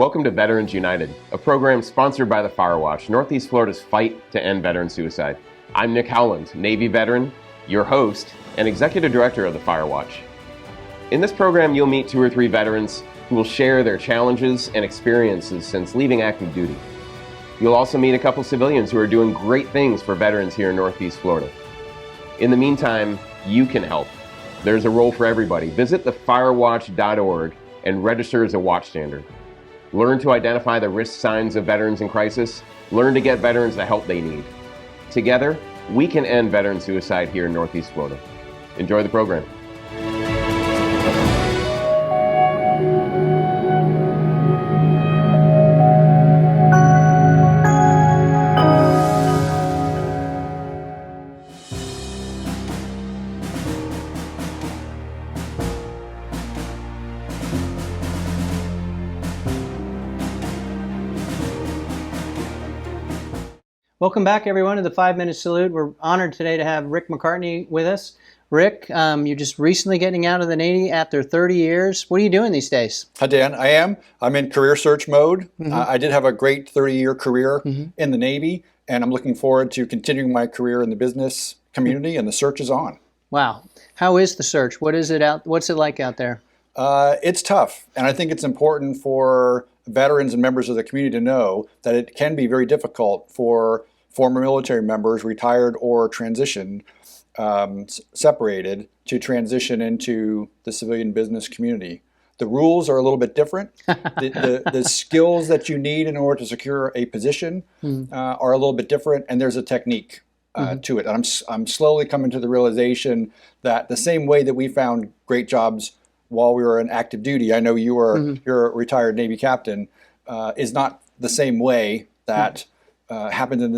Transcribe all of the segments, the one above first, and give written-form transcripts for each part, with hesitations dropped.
Welcome to Veterans United, a program sponsored by the Fire Watch, Northeast Florida's fight to end veteran suicide. I'm Nick Howland, Navy veteran, your host, and Executive Director of the Fire Watch. In this program, you'll meet 2 or 3 veterans who will share their challenges and experiences since leaving active duty. You'll also meet a couple civilians who are doing great things for veterans here in Northeast Florida. In the meantime, you can help. There's a role for everybody. Visit thefirewatch.org and register as a watchstander. Learn to identify the risk signs of veterans in crisis. Learn to get veterans the help they need. Together, we can end veteran suicide here in Northeast Florida. Enjoy the program. Welcome back, everyone, to the 5-Minute Salute. We're honored today to have Rick McCartney with us. Rick, you're just recently getting out of the Navy after 30 years. What are you doing these days? Hi, Dan. I'm in career search mode. I did have a great 30-year career in the Navy, and I'm looking forward to continuing my career in the business community, and the search is on. Wow. How is the search? What's it like out there? It's tough, and I think it's important for veterans and members of the community to know that it can be very difficult for former military members, retired or transitioned, separated, to transition into the civilian business community. The rules are a little bit different. The skills that you need in order to secure a position are a little bit different, and there's a technique to it. And I'm slowly coming to the realization that the same way that we found great jobs while we were in active duty, I know you're a retired Navy captain, is not the same way that happens in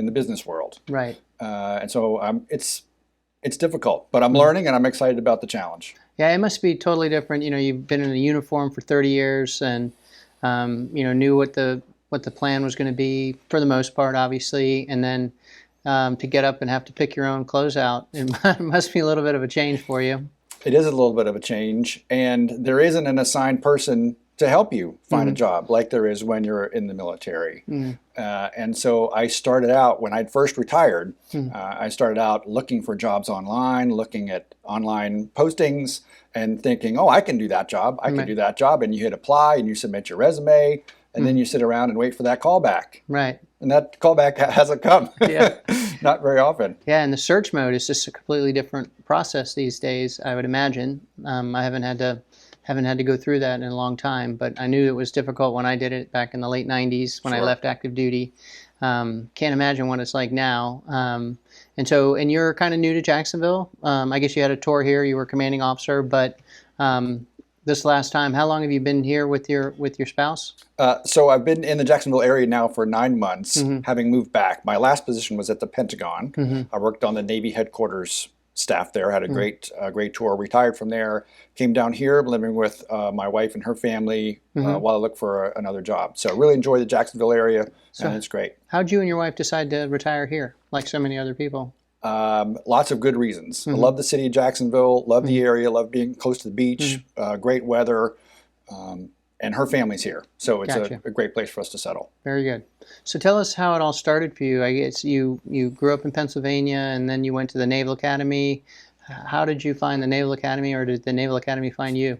the business world. Right. And so it's difficult, but I'm learning and I'm excited about the challenge. Yeah, it must be totally different. You know, you've been in a uniform for 30 years and, knew what the plan was going to be for the most part, obviously. And then to get up and have to pick your own clothes out, it must be a little bit of a change for you. It is a little bit of a change, and there isn't an assigned person to help you find a job like there is when you're in the military. And so I started out, when I'd first retired, I started out looking for jobs online, looking at online postings and thinking, oh, I can do that job. I can do that job. And you hit apply and you submit your resume, and then you sit around and wait for that callback. Right. And that callback hasn't come. Yeah. Not very often. Yeah, and the search mode is just a completely different process these days, I would imagine. I haven't had to go through that in a long time, but I knew it was difficult when I did it back in the late 90s when I left active duty. Can't imagine what it's like now. And you're kind of new to Jacksonville. I guess you had a tour here. You were a commanding officer, but this last time, how long have you been here with your spouse? So I've been in the Jacksonville area now for 9 months, having moved back. My last position was at the Pentagon. I worked on the Navy headquarters staff there, had a great tour, retired from there, came down here living with my wife and her family while I looked for another job. So really enjoy the Jacksonville area, and it's great. How'd you and your wife decide to retire here, like so many other people? Lots of good reasons. I love the city of Jacksonville, love the area, love being close to the beach, great weather, and her family's here. So it's a great place for us to settle. Very good. So tell us how it all started for you. I guess you grew up in Pennsylvania and then you went to the Naval Academy. How did you find the Naval Academy, or did the Naval Academy find you?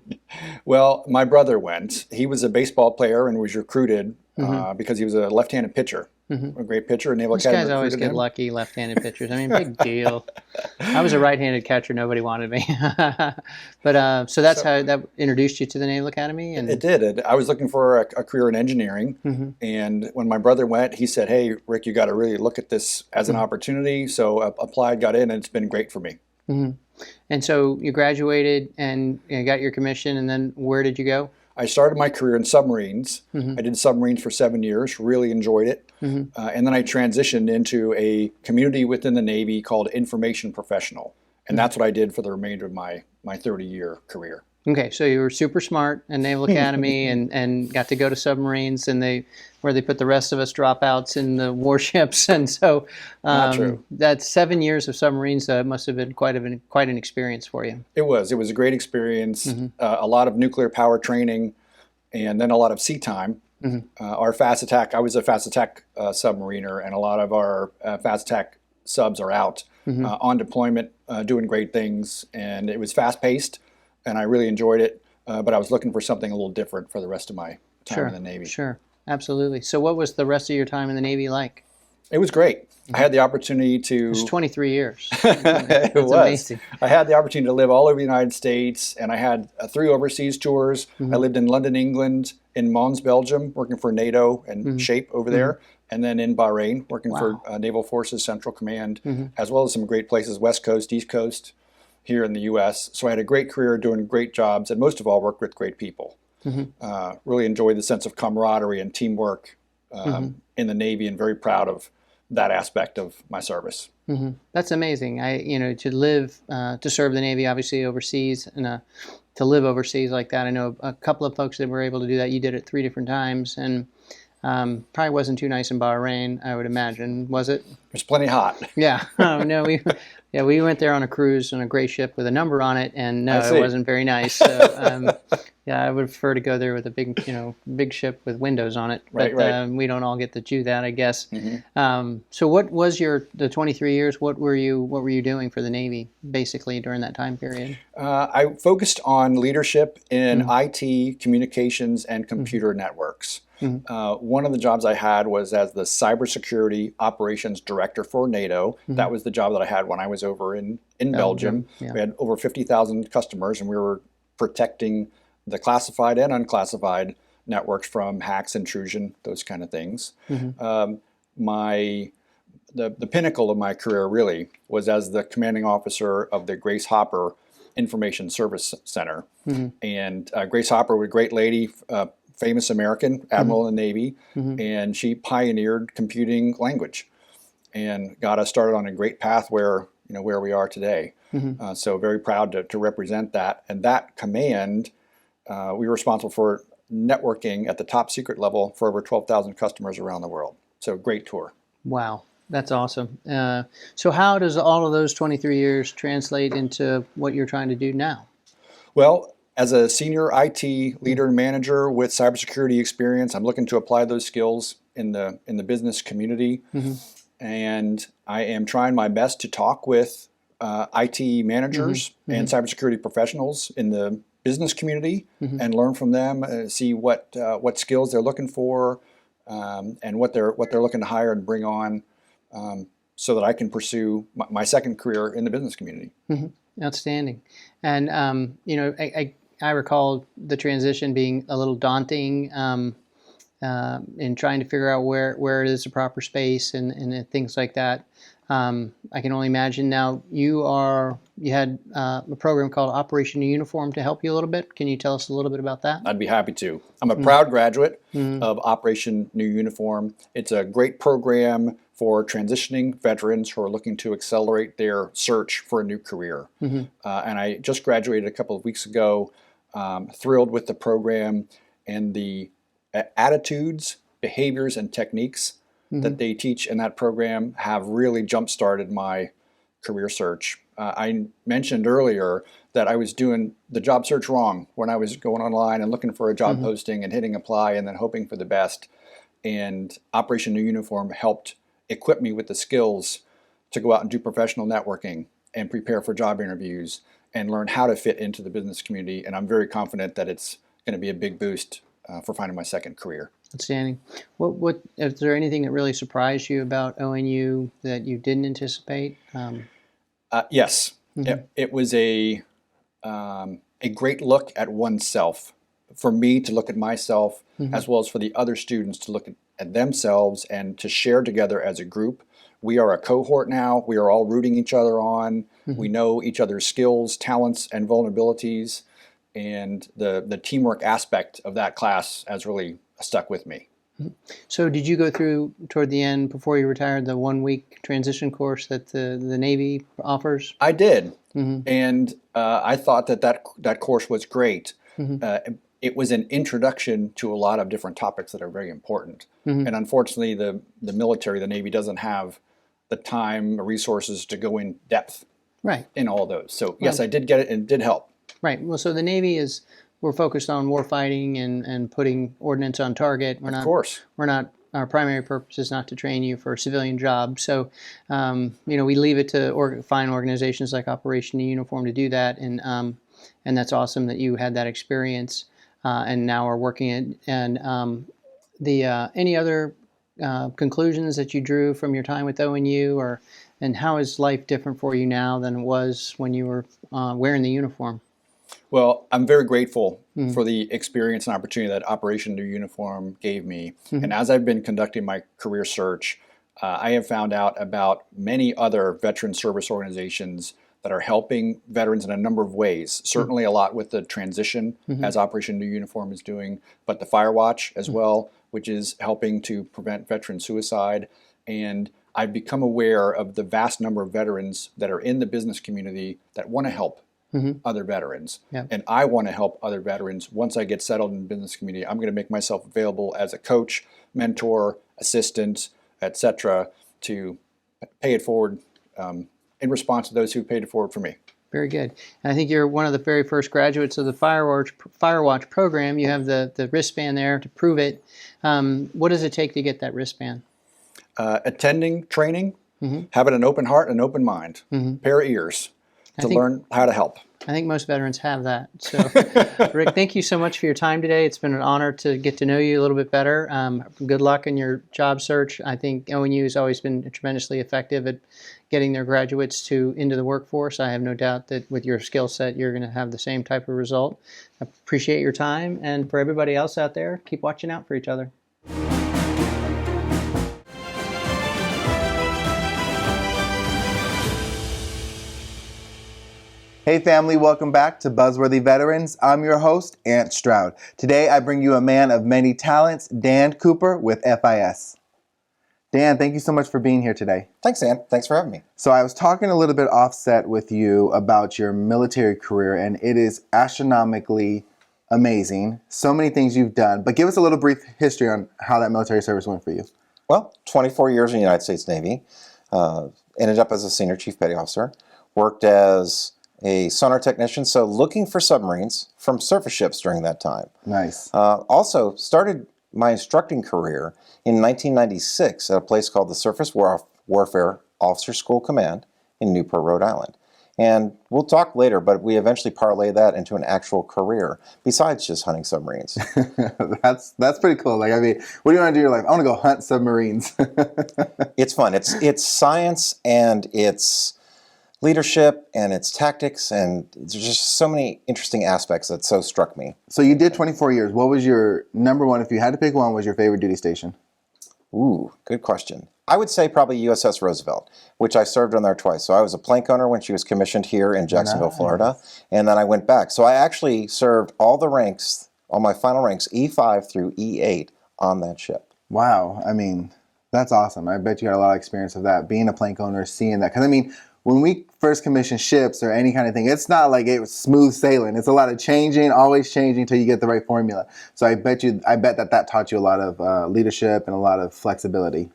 Well, my brother went. He was a baseball player and was recruited because he was a left-handed pitcher. A great pitcher. Naval Academy. These guys always get lucky left-handed pitchers. I mean, big deal. I was a right-handed catcher. Nobody wanted me. But so that's how that introduced you to the Naval Academy? And it did. I was looking for a career in engineering. And when my brother went, he said, hey, Rick, you got to really look at this as an opportunity. So applied, got in, and it's been great for me. And so you graduated and got your commission, and then where did you go? I started my career in submarines. I did submarines for 7 years, really enjoyed it. And then I transitioned into a community within the Navy called information professional. And that's what I did for the remainder of my 30-year career. Okay, so you were super smart in Naval Academy and got to go to submarines, and where they put the rest of us dropouts in the warships. And so that's 7 years of submarines. It must have been quite an experience for you. It was a great experience. A lot of nuclear power training, and then a lot of sea time. Our fast attack, I was a fast attack submariner, and a lot of our fast attack subs are out on deployment, doing great things, and it was fast paced, and I really enjoyed it. But I was looking for something a little different for the rest of my time in the Navy. Sure, absolutely. So what was the rest of your time in the Navy like? It was great. I had the opportunity to... It was 23 years. It was. Amazing. I had the opportunity to live all over the United States, and I had 3 overseas tours. I lived in London, England, in Mons, Belgium, working for NATO and SHAPE over there, and then in Bahrain, working for Naval Forces Central Command, as well as some great places, West Coast, East Coast, here in the U.S. So I had a great career doing great jobs, and most of all, worked with great people. Really enjoyed the sense of camaraderie and teamwork in the Navy, and very proud of that aspect of my service. That's amazing. To live, to serve the Navy, obviously overseas, and to live overseas like that. I know a couple of folks that were able to do that. You did it 3 different times, and probably wasn't too nice in Bahrain, I would imagine. Was it? It was plenty hot. Yeah. Oh, no, we went there on a cruise on a gray ship with a number on it, and no, it wasn't very nice. So, yeah, I would prefer to go there with a big ship with windows on it. But Right. We don't all get to do that, I guess. So, what was the 23 years? What were you doing for the Navy basically during that time period? I focused on leadership in IT, communications, and computer networks. One of the jobs I had was as the cybersecurity operations director for NATO. That was the job that I had when I was over in Belgium. Yeah. We had over 50,000 customers, and we were protecting the classified and unclassified networks from hacks, intrusion, those kind of things. The pinnacle of my career really was as the commanding officer of the Grace Hopper Information Service Center. And Grace Hopper was a great lady, famous American admiral in the Navy, and she pioneered computing language and got us started on a great path where we are today. So very proud to represent that. And that command, we were responsible for networking at the top secret level for over 12,000 customers around the world. So great tour. Wow, that's awesome. So how does all of those 23 years translate into what you're trying to do now? Well, as a senior IT leader and manager with cybersecurity experience, I'm looking to apply those skills in the business community. And I am trying my best to talk with IT managers and cybersecurity professionals in the business community and learn from them, see what skills they're looking for, and what they're looking to hire and bring on, so that I can pursue my second career in the business community. Outstanding. And I recall the transition being a little daunting in trying to figure out where it is the proper space and things like that. I can only imagine now you had a program called Operation New Uniform to help you a little bit. Can you tell us a little bit about that? I'd be happy to. I'm a proud graduate of Operation New Uniform. It's a great program for transitioning veterans who are looking to accelerate their search for a new career. And I just graduated a couple of weeks ago, thrilled with the program and the attitudes, behaviors, and techniques that they teach in that program have really jump-started my career search. I mentioned earlier that I was doing the job search wrong when I was going online and looking for a job posting and hitting apply and then hoping for the best. And Operation New Uniform helped equip me with the skills to go out and do professional networking and prepare for job interviews and learn how to fit into the business community. And I'm very confident that it's going to be a big boost for finding my second career. Outstanding. What is there anything that really surprised you about ONU that you didn't anticipate? Yes, it was a great look at oneself. For me to look at myself, as well as for the other students to look at themselves and to share together as a group. We are a cohort now. We are all rooting each other on. We know each other's skills, talents, and vulnerabilities. And the teamwork aspect of that class has really stuck with me. So did you go through, toward the end, before you retired, the 1-week transition course that the Navy offers? I did. And I thought that course was great. It was an introduction to a lot of different topics that are very important. And unfortunately, the military, the Navy, doesn't have the time or resources to go in depth in all those. So yes, I did get it, and it did help. Right. Well, so the Navy is we're focused on war fighting and putting ordnance on target. We're not, Of course. We're not. Our primary purpose is not to train you for a civilian job. So, we leave it to fine organizations like Operation New Uniform to do that, and that's awesome that you had that experience, and now are working it. And any other conclusions that you drew from your time with ONU, and how is life different for you now than it was when you were wearing the uniform? Well, I'm very grateful for the experience and opportunity that Operation New Uniform gave me. And as I've been conducting my career search, I have found out about many other veteran service organizations that are helping veterans in a number of ways. Certainly a lot with the transition, as Operation New Uniform is doing, but the Firewatch as well, which is helping to prevent veteran suicide. And I've become aware of the vast number of veterans that are in the business community that want to help other veterans. Yeah. And I want to help other veterans. Once I get settled in the business community, I'm going to make myself available as a coach, mentor, assistant, etc., to pay it forward in response to those who paid it forward for me. Very good. And I think you're one of the very first graduates of the Firewatch program. You have the wristband there to prove it. What does it take to get that wristband? Attending training, having an open heart and open mind, pair of ears to learn how to help. I think most veterans have that. So, Rick, thank you so much for your time today. It's been an honor to get to know you a little bit better. Good luck in your job search. I think ONU has always been tremendously effective at getting their graduates into the workforce. I have no doubt that with your skill set, you're going to have the same type of result. I appreciate your time. And for everybody else out there, keep watching out for each other. Hey family, welcome back to Buzzworthy Veterans. I'm your host, Ant Stroud. Today I bring you a man of many talents, Dan Cooper with FIS. Dan, thank you so much for being here today. Thanks, Ant. Thanks for having me. So I was talking a little bit offset with you about your military career, and it is astronomically amazing. So many things you've done, but give us a little brief history on how that military service went for you. Well, 24 years in the United States Navy, ended up as a senior chief petty officer, worked as a sonar technician, so looking for submarines from surface ships during that time. Nice. Also started my instructing career in 1996 at a place called the Surface Warfare Officer School Command in Newport, Rhode Island. And we'll talk later, but we eventually parlayed that into an actual career besides just hunting submarines. That's pretty cool. Like, I mean, what do you want to do in your life? I want to go hunt submarines. It's fun. It's science and it's leadership and its tactics, and there's just so many interesting aspects that so struck me. So you did 24 years. What was your number one, if you had to pick one, was your favorite duty station? Ooh, good question. I would say probably USS Roosevelt, which I served on there twice. So I was a plank owner when she was commissioned here in Jacksonville, Florida, and then I went back. So I actually served all the ranks, all my final ranks, E5 through E8 on that ship. Wow. I mean, that's awesome. I bet you got a lot of experience of that, being a plank owner, seeing that. Because, I mean, when we first commission ships or any kind of thing, it's not like it was smooth sailing. It's a lot of changing, always changing until you get the right formula. So I bet that taught you a lot of leadership and a lot of flexibility.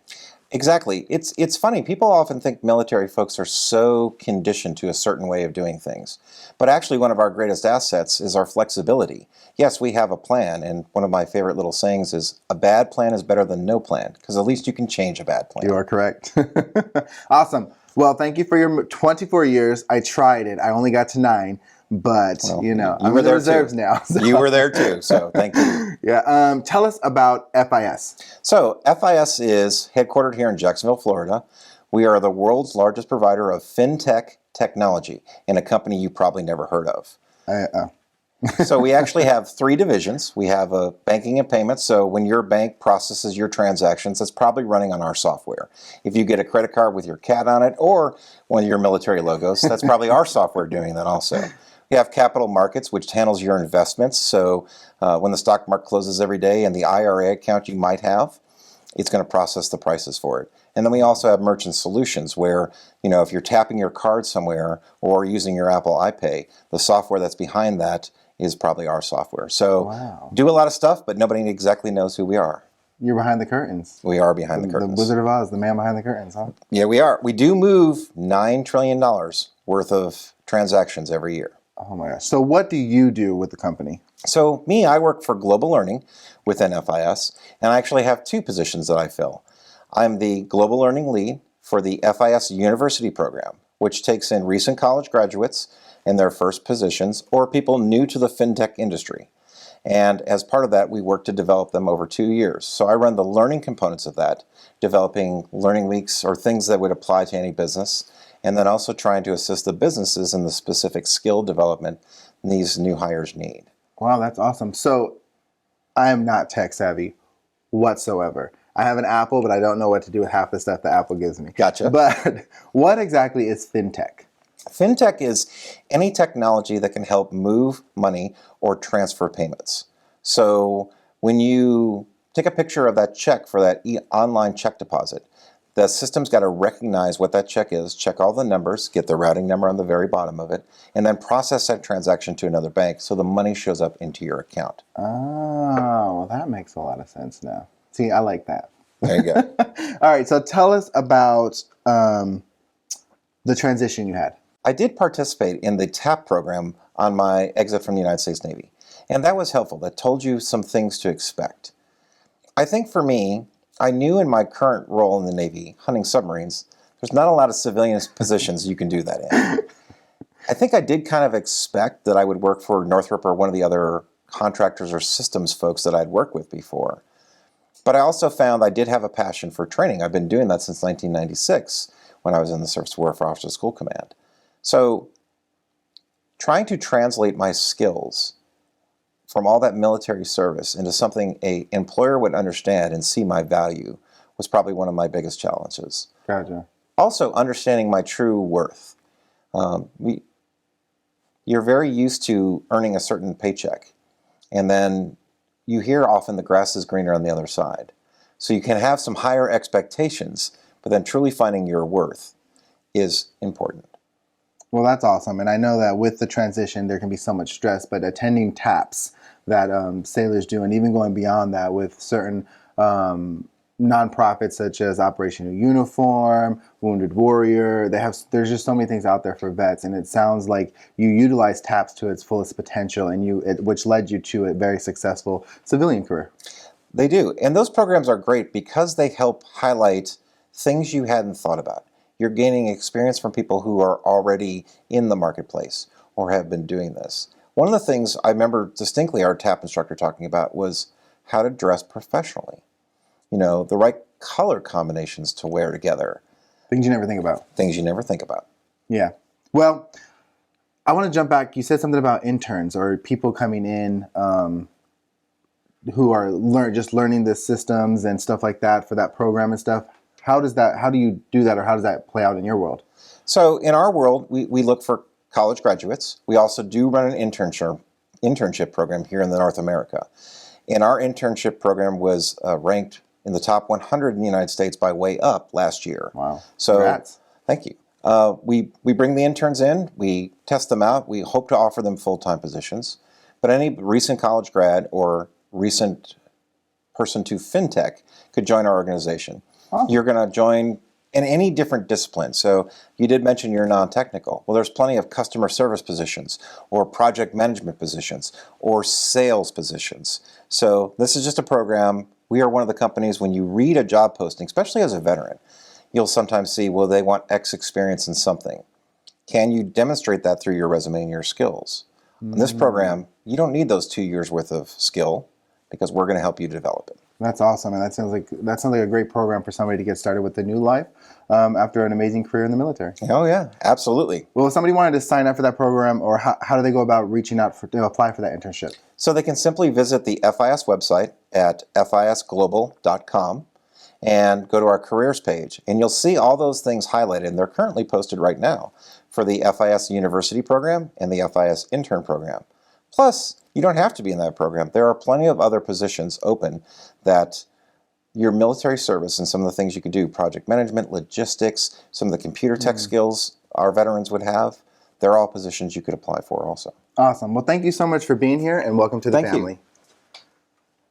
Exactly. It's funny. People often think military folks are so conditioned to a certain way of doing things. But actually one of our greatest assets is our flexibility. Yes, we have a plan, and one of my favorite little sayings is, a bad plan is better than no plan, because at least you can change a bad plan. You are correct. Awesome. Well, thank you for your 24 years. I tried it. I only got to 9. But, well, I'm in the reserves too. now. So. You were there too, so thank you. Yeah. Tell us about FIS. So FIS is headquartered here in Jacksonville, Florida. We are the world's largest provider of fintech technology in a company you probably never heard of. So we actually have 3 divisions. We have a banking and payments. So when your bank processes your transactions, that's probably running on our software. If you get a credit card with your cat on it or one of your military logos, that's probably our software doing that also. We have capital markets, which handles your investments. So when the stock market closes every day and the IRA account you might have, it's going to process the prices for it. And then we also have merchant solutions where, if you're tapping your card somewhere or using your Apple iPay, the software that's behind that is probably our software. So do a lot of stuff, but nobody exactly knows who we are. You're behind the curtains. We are behind the curtains. The Wizard of Oz, the man behind the curtains, huh? Yeah, we are. We do move $9 trillion worth of transactions every year. Oh my gosh. So what do you do with the company? So I work for Global Learning within FIS, and I actually have two positions that I fill. I'm the Global Learning Lead for the FIS University Program, which takes in recent college graduates in their first positions or people new to the fintech industry. And as part of that, we work to develop them over 2 years. So I run the learning components of that, developing learning weeks or things that would apply to any business, and then also trying to assist the businesses in the specific skill development these new hires need. Wow, that's awesome. So I am not tech savvy whatsoever. I have an Apple, but I don't know what to do with half the stuff that Apple gives me. Gotcha. But what exactly is fintech? Fintech is any technology that can help move money or transfer payments. So when you take a picture of that check for that online check deposit, the system's got to recognize what that check is, check all the numbers, get the routing number on the very bottom of it, and then process that transaction to another bank so the money shows up into your account. Oh, well, that makes a lot of sense now. See, I like that. There you go. All right, so tell us about the transition you had. I did participate in the TAP program on my exit from the United States Navy, and that was helpful. That told you some things to expect. I think for me, I knew in my current role in the Navy, hunting submarines, there's not a lot of civilian positions you can do that in. I think I did kind of expect that I would work for Northrop or one of the other contractors or systems folks that I'd worked with before. But I also found I did have a passion for training. I've been doing that since 1996 when I was in the Surface Warfare Officer School Command. So trying to translate my skills from all that military service into something an employer would understand and see my value was probably one of my biggest challenges. Gotcha. Also, understanding my true worth. You're very used to earning a certain paycheck, and then you hear often the grass is greener on the other side. So you can have some higher expectations, but then truly finding your worth is important. Well, that's awesome. And I know that with the transition, there can be so much stress, but attending TAPs that sailors do, and even going beyond that with certain nonprofits such as Operational Uniform, Wounded Warrior, there's just so many things out there for vets, and it sounds like you utilize TAPs to its fullest potential, and which led you to a very successful civilian career. They do. And those programs are great because they help highlight things you hadn't thought about. You're gaining experience from people who are already in the marketplace or have been doing this. One of the things I remember distinctly our TAP instructor talking about was how to dress professionally. You know, the right color combinations to wear together. Things you never think about. Things you never think about. Yeah. Well, I want to jump back. You said something about interns or people coming in who are just learning the systems and stuff like that for that program and stuff. How do you do that, or how does that play out in your world? So in our world, we look for college graduates. We also do run an internship program here in North America. And our internship program was ranked in the top 100 in the United States by Way Up last year. Wow. So congrats. Thank you. We bring the interns in, we test them out, we hope to offer them full-time positions. But any recent college grad or recent person to fintech could join our organization. Awesome. You're going to join in any different discipline. So you did mention you're non-technical. Well, there's plenty of customer service positions or project management positions or sales positions. So this is just a program. We are one of the companies, when you read a job posting, especially as a veteran, you'll sometimes see, well, they want X experience in something. Can you demonstrate that through your resume and your skills? In this program, you don't need those 2 years worth of skill because we're going to help you develop it. That's awesome, and that sounds like a great program for somebody to get started with a new life after an amazing career in the military. Oh yeah, absolutely. Well, if somebody wanted to sign up for that program, or how do they go about reaching out to apply for that internship? So they can simply visit the FIS website at fisglobal.com and go to our careers page, and you'll see all those things highlighted, and they're currently posted right now for the FIS University program and the FIS Intern program. Plus, you don't have to be in that program. There are plenty of other positions open that your military service and some of the things you could do, project management, logistics, some of the computer tech skills our veterans would have, they're all positions you could apply for also. Awesome. Well, thank you so much for being here, and welcome to the family. You.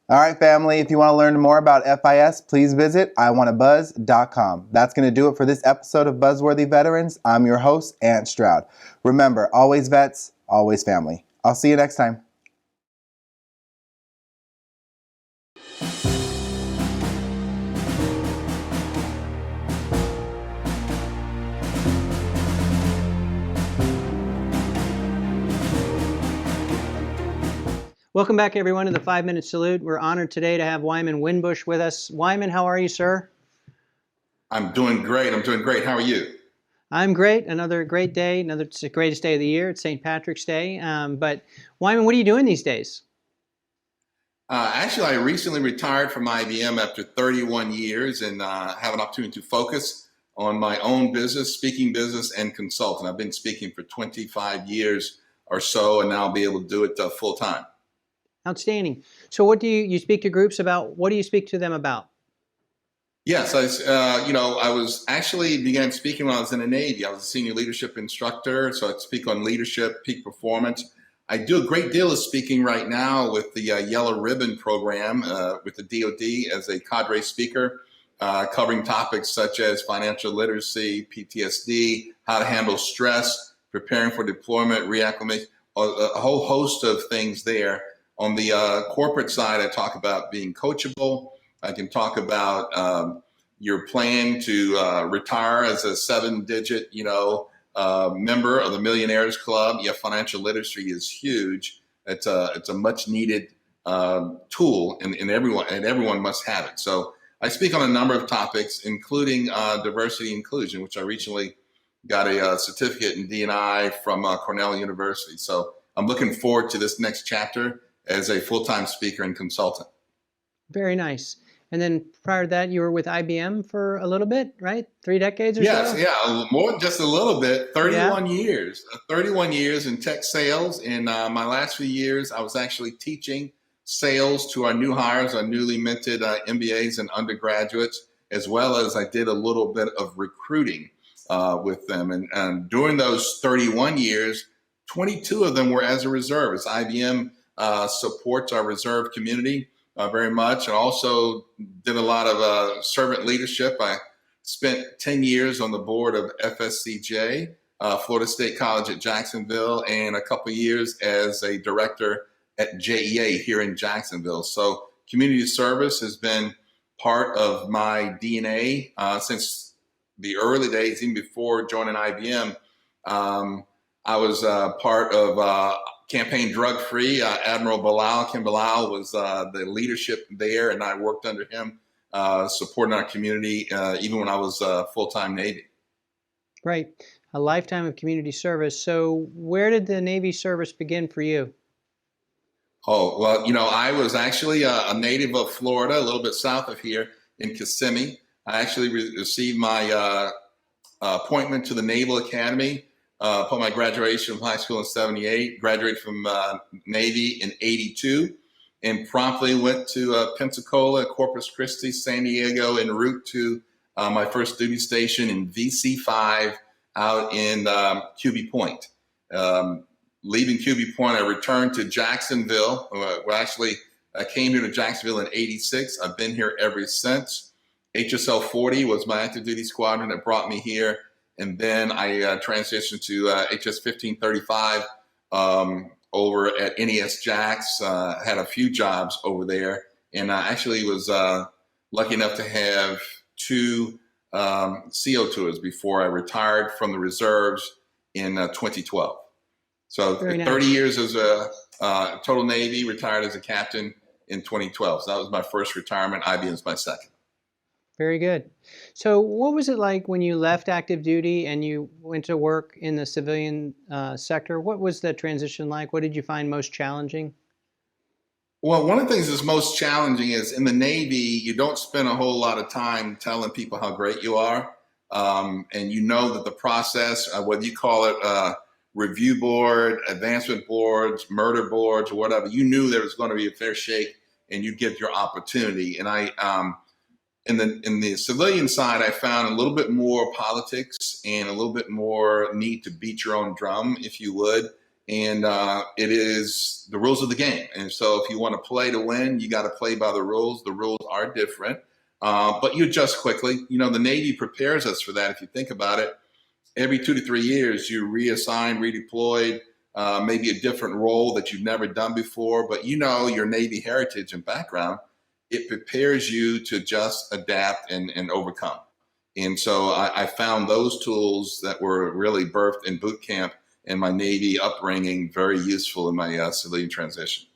All right, family, if you want to learn more about FIS, please visit iwantabuzz.com. That's going to do it for this episode of Buzzworthy Veterans. I'm your host, Ant Stroud. Remember, always vets, always family. I'll see you next time. Welcome back, everyone, to the 5-Minute Salute. We're honored today to have Wyman Winbush with us. Wyman, how are you, sir? I'm doing great. How are you? I'm great. Another great day. It's the greatest day of the year. It's St. Patrick's Day. But Wyman, what are you doing these days? Actually, I recently retired from IBM after 31 years and have an opportunity to focus on my own business, speaking business, and consulting. I've been speaking for 25 years or so, and now I'll be able to do it full time. Outstanding. So what do you speak to groups about? What do you speak to them about? Yes, I was actually began speaking when I was in the Navy. I was a senior leadership instructor, so I speak on leadership, peak performance. I do a great deal of speaking right now with the Yellow Ribbon program with the DoD as a cadre speaker, covering topics such as financial literacy, PTSD, how to handle stress, preparing for deployment, reacclimation, a whole host of things there. On the corporate side, I talk about being coachable. I can talk about your plan to retire as a 7-digit, member of the Millionaires Club. Yeah, financial literacy is huge. It's a much needed tool, and everyone must have it. So I speak on a number of topics, including diversity and inclusion, which I recently got a certificate in D&I from Cornell University. So I'm looking forward to this next chapter as a full-time speaker and consultant. Very nice. And then prior to that, you were with IBM for a little bit, right? 3 decades or so? Yes, yeah, more, just a little bit. 31 years. 31 years in tech sales. In my last few years, I was actually teaching sales to our new hires, our newly minted MBAs and undergraduates, as well as I did a little bit of recruiting with them. And during those 31 years, 22 of them were as a reservist. IBM supports our reserve community very much, and also did a lot of servant leadership. I spent 10 years on the board of FSCJ, Florida State College at Jacksonville, and a couple of years as a director at JEA here in Jacksonville. So community service has been part of my DNA since the early days, even before joining IBM. I was part of Campaign Drug Free. Admiral Bilal, Kim Bilal, was the leadership there, and I worked under him, supporting our community, even when I was full-time Navy. Great. A lifetime of community service. So where did the Navy service begin for you? Oh, well, I was actually a native of Florida, a little bit south of here in Kissimmee. I actually received my appointment to the Naval Academy upon my graduation from high school in 78, graduated from Navy in 82, and promptly went to Pensacola, Corpus Christi, San Diego, en route to my first duty station in VC5 out in QB Point. Leaving QB Point, I returned to Jacksonville. I came here to Jacksonville in 86. I've been here ever since. HSL 40 was my active duty squadron that brought me here. And then I transitioned to HS 1535 over at NES Jax. Had a few jobs over there, and I actually was lucky enough to have 2 CO tours before I retired from the reserves in 2012. So Very 30 nice. years as a total Navy, retired as a captain in 2012. So that was my first retirement. IBM's my second. Very good. So what was it like when you left active duty and you went to work in the civilian sector? What was the transition like? What did you find most challenging? Well, one of the things that's most challenging is in the Navy, you don't spend a whole lot of time telling people how great you are. And you know that the process, whether you call it review board, advancement boards, murder boards, or whatever, you knew there was going to be a fair shake and you'd get your opportunity. And in the civilian side, I found a little bit more politics and a little bit more need to beat your own drum, if you would. And it is the rules of the game. And so if you want to play to win, you got to play by the rules. The rules are different, but you adjust quickly. The Navy prepares us for that. If you think about it, every 2 to 3 years, you're reassigned, redeployed, maybe a different role that you've never done before, but your Navy heritage and background, it prepares you to just adapt and overcome. And so I found those tools that were really birthed in boot camp and my Navy upbringing very useful in my civilian transition.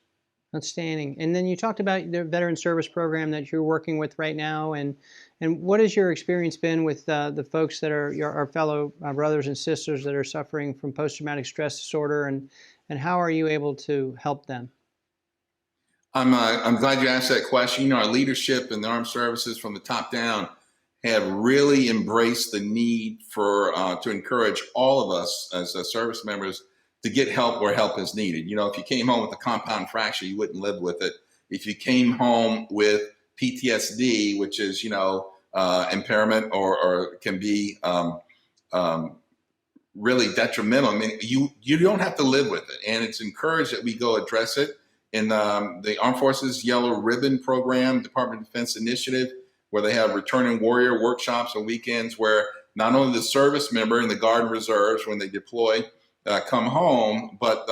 Outstanding. And then you talked about the veteran service program that you're working with right now, and what has your experience been with the folks that are our fellow brothers and sisters that are suffering from post-traumatic stress disorder, and how are you able to help them? I'm glad you asked that question. Our leadership in the armed services from the top down have really embraced the need for to encourage all of us as service members to get help where help is needed. If you came home with a compound fracture, you wouldn't live with it. If you came home with PTSD, which is, impairment or can be really detrimental. I mean, you don't have to live with it. And it's encouraged that we go address it in the Armed Forces Yellow Ribbon Program, Department of Defense initiative, where they have returning warrior workshops on weekends where not only the service member and the Guard and Reserves, when they deploy, come home, but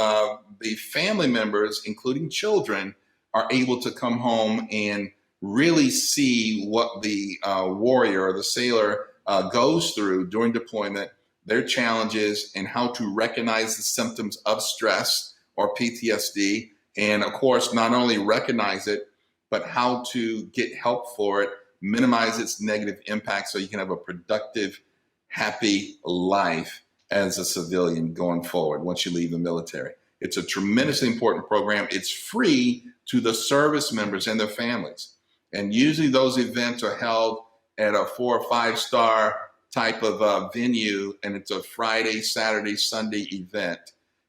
the family members, including children, are able to come home and really see what the warrior or the sailor goes through during deployment, their challenges, and how to recognize the symptoms of stress or PTSD. And of course, not only recognize it, but how to get help for it, minimize its negative impact so you can have a productive, happy life as a civilian going forward once you leave the military. It's a tremendously important program. It's free to the service members and their families. And usually those events are held at a 4 or 5 star type of venue, and it's a Friday, Saturday, Sunday event.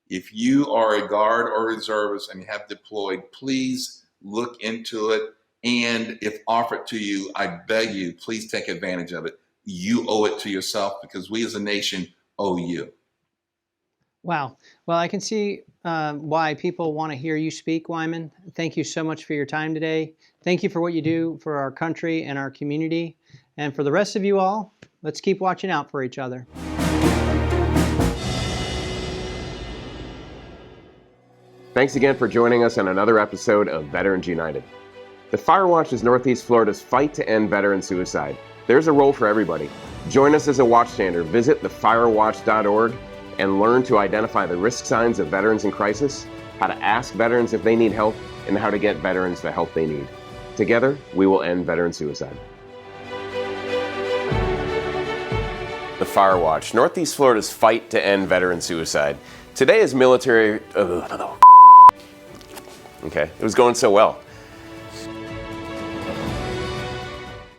If you are a Guard or reservist and you have deployed, please look into it. And if offered to you, I beg you, please take advantage of it. You owe it to yourself because we as a nation owe you. Wow. Well, I can see why people want to hear you speak, Wyman. Thank you so much for your time today. Thank you for what you do for our country and our community. And for the rest of you all, let's keep watching out for each other. Thanks again for joining us on another episode of Veterans United. The Firewatch is Northeast Florida's fight to end veteran suicide. There's a role for everybody. Join us as a watchstander. Visit thefirewatch.org and learn to identify the risk signs of veterans in crisis, how to ask veterans if they need help, and how to get veterans the help they need. Together, we will end veteran suicide. The Firewatch, Northeast Florida's fight to end veteran suicide. Today is military... Okay, it was going so well.